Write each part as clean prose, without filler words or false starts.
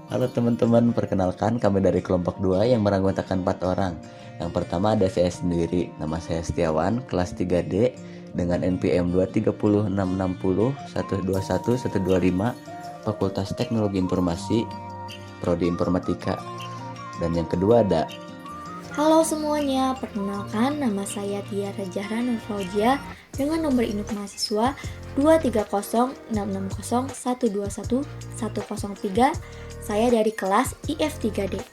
Halo teman-teman, perkenalkan kami dari kelompok 2 yang beranggotakan 4 orang. Yang pertama ada saya sendiri, nama saya Setiawan, kelas 3D dengan NPM 230660121 Fakultas Teknologi Informasi, Prodi Informatika. Dan yang kedua ada Halo semuanya, perkenalkan nama saya Tiara Zahra Nur Fauzia dengan nomor induk mahasiswa 2306601211103. Saya dari kelas IF3D.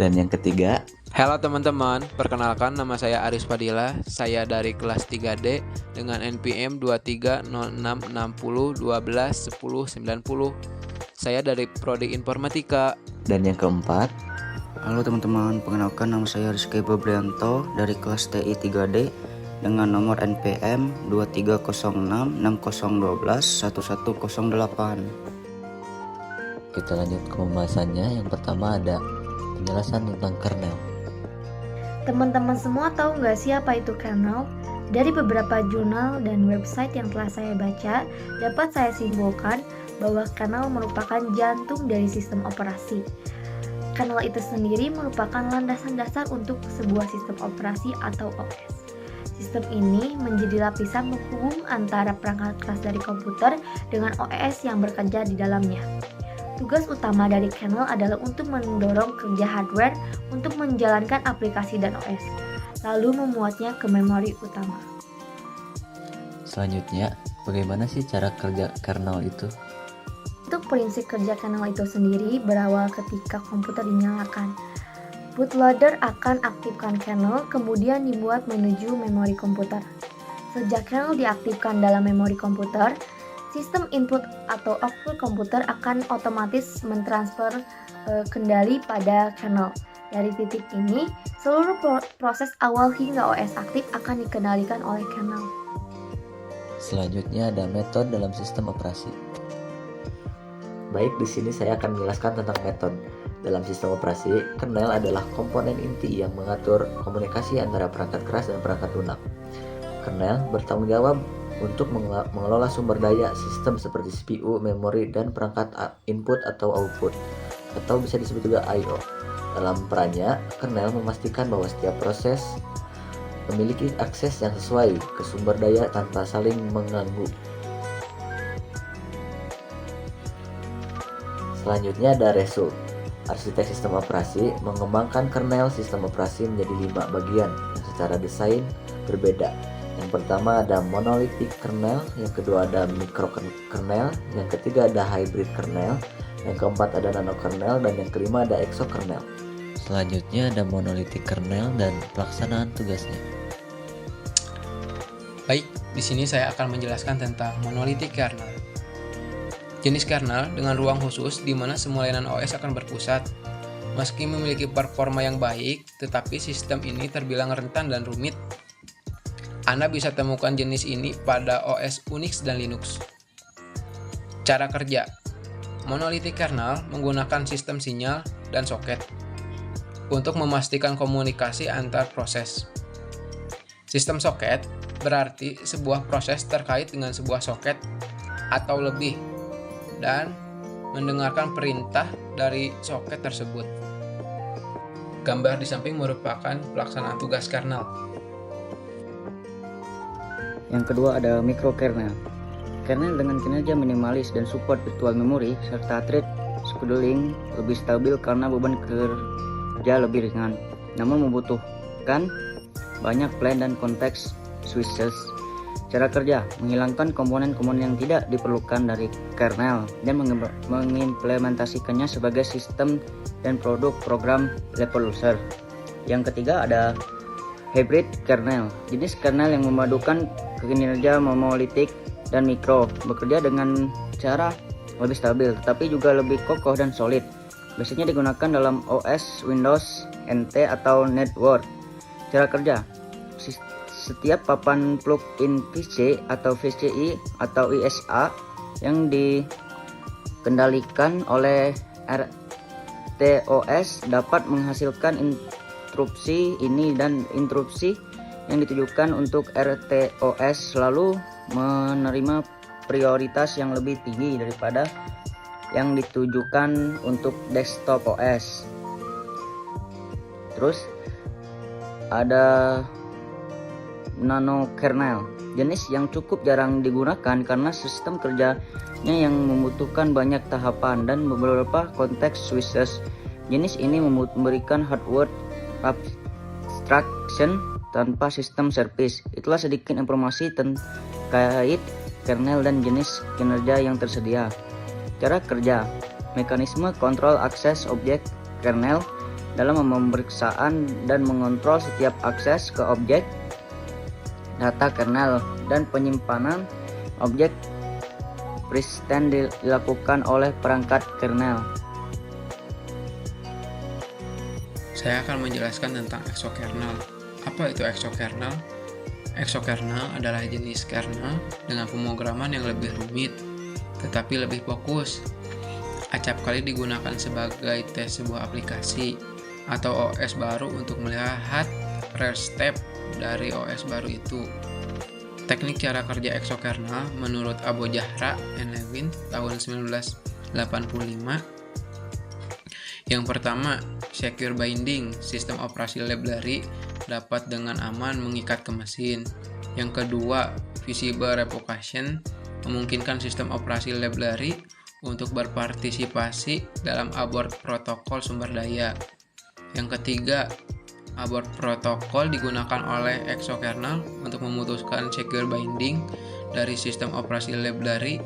dan yang ketiga. Halo teman-teman, perkenalkan nama saya Aris Fadila, saya dari kelas 3D dengan NPM 230660121090. Saya dari Prodi Informatika. Dan yang keempat. Halo teman-teman, perkenalkan nama saya Rizky Febrianto dari kelas TI 3D dengan nomor NPM 230660121108. Kita lanjut ke pembahasannya. Yang pertama ada penjelasan tentang kernel. Teman-teman semua tahu nggak sih apa itu kernel? Dari beberapa jurnal dan website yang telah saya baca, dapat saya simpulkan bahwa kernel merupakan jantung dari sistem operasi. Kernel itu sendiri merupakan landasan dasar untuk sebuah sistem operasi atau OS. Sistem ini menjadi lapisan penghubung antara perangkat keras dari komputer dengan OS yang bekerja di dalamnya. Tugas utama dari kernel adalah untuk mendorong kerja hardware untuk menjalankan aplikasi dan OS, lalu memuatnya ke memori utama. Selanjutnya, bagaimana sih cara kerja kernel itu? Untuk prinsip kerja kernel itu sendiri berawal ketika komputer dinyalakan. Bootloader akan aktifkan kernel, kemudian dibuat menuju memori komputer. Sejak kernel diaktifkan dalam memori komputer, sistem input atau output komputer akan otomatis mentransfer kendali pada kernel. Dari titik ini, seluruh proses awal hingga OS aktif akan dikendalikan oleh kernel. Selanjutnya ada metode dalam sistem operasi. Baik, di sini saya akan menjelaskan tentang metode. Dalam sistem operasi, kernel adalah komponen inti yang mengatur komunikasi antara perangkat keras dan perangkat lunak. Kernel bertanggung jawab untuk mengelola sumber daya sistem seperti CPU, memori, dan perangkat input atau output, atau bisa disebut juga I/O. Dalam perannya, kernel memastikan bahwa setiap proses memiliki akses yang sesuai ke sumber daya tanpa saling mengganggu. Selanjutnya ada result. Arsitek sistem operasi mengembangkan kernel sistem operasi menjadi 5 bagian yang secara desain berbeda. Yang pertama ada monolithic kernel, yang kedua ada microkernel, yang ketiga ada hybrid kernel, yang keempat ada nanokernel, dan yang kelima ada exokernel. Selanjutnya ada monolithic kernel dan pelaksanaan tugasnya. Baik, di sini saya akan menjelaskan tentang monolithic kernel. Jenis kernel dengan ruang khusus di mana semua layanan OS akan berpusat. Meski memiliki performa yang baik, tetapi sistem ini terbilang rentan dan rumit. Anda bisa temukan jenis ini pada OS Unix dan Linux. Cara kerja: monolithic kernel menggunakan sistem sinyal dan soket untuk memastikan komunikasi antar proses. Sistem soket berarti sebuah proses terkait dengan sebuah soket atau lebih dan mendengarkan perintah dari soket tersebut. Gambar di samping merupakan pelaksanaan tugas kernel. Yang kedua ada microkernel. Kernel dengan kinerja minimalis dan support virtual memory serta thread scheduling lebih stabil karena beban kerja lebih ringan, namun membutuhkan banyak plan dan konteks switches. Cara kerja: menghilangkan komponen-komponen yang tidak diperlukan dari kernel dan mengimplementasikannya sebagai sistem dan produk program level user. Yang ketiga ada hybrid kernel, jenis kernel yang memadukan kinerja monolitik dan mikro, bekerja dengan cara lebih stabil tetapi juga lebih kokoh dan solid. Biasanya digunakan dalam OS Windows NT atau network. Cara kerja: setiap papan plug-in PC atau VCI atau ISA yang dikendalikan oleh RTOS dapat menghasilkan interupsi ini, dan interupsi yang ditujukan untuk RTOS selalu menerima prioritas yang lebih tinggi daripada yang ditujukan untuk desktop OS. Terus ada nano kernel, jenis yang cukup jarang digunakan karena sistem kerjanya yang membutuhkan banyak tahapan dan beberapa konteks switches. Jenis ini memberikan hardware abstraction tanpa sistem service. Itulah sedikit informasi terkait kernel dan jenis kinerja yang tersedia. Cara kerja, mekanisme kontrol akses objek kernel dalam pemeriksaan dan mengontrol setiap akses ke objek data kernel dan penyimpanan objek persisten dilakukan oleh perangkat kernel. Saya akan menjelaskan tentang exokernel. Apa itu exokernel? Exokernel adalah jenis kernel dengan pemrograman yang lebih rumit, tetapi lebih fokus. Acap kali digunakan sebagai tes sebuah aplikasi atau OS baru untuk melihat rare step dari OS baru itu. Teknik cara kerja exokernel menurut Abu Jahra and Levin tahun 1985. Yang pertama, secure binding, sistem operasi library dapat dengan aman mengikat ke mesin. Yang kedua, visible replication, memungkinkan sistem operasi library untuk berpartisipasi dalam abort protokol sumber daya. Yang ketiga, abort protokol digunakan oleh exokernel untuk memutuskan secure binding dari sistem operasi library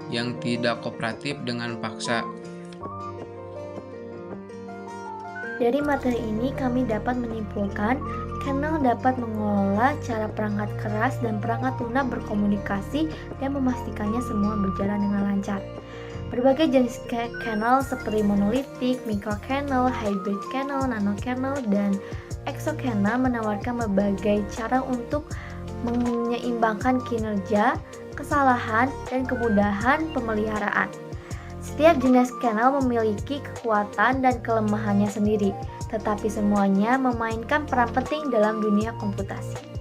yang tidak kooperatif dengan paksa. Dari materi ini kami dapat menyimpulkan kernel dapat mengelola cara perangkat keras dan perangkat lunak berkomunikasi dan memastikannya semua berjalan dengan lancar. Berbagai jenis kernel seperti monolitik, microkernel, hybrid kernel, nanokernel, dan exokernel menawarkan berbagai cara untuk menyeimbangkan kinerja, kesalahan, dan kemudahan pemeliharaan. Setiap jenis kernel memiliki kekuatan dan kelemahannya sendiri, tetapi semuanya memainkan peran penting dalam dunia komputasi.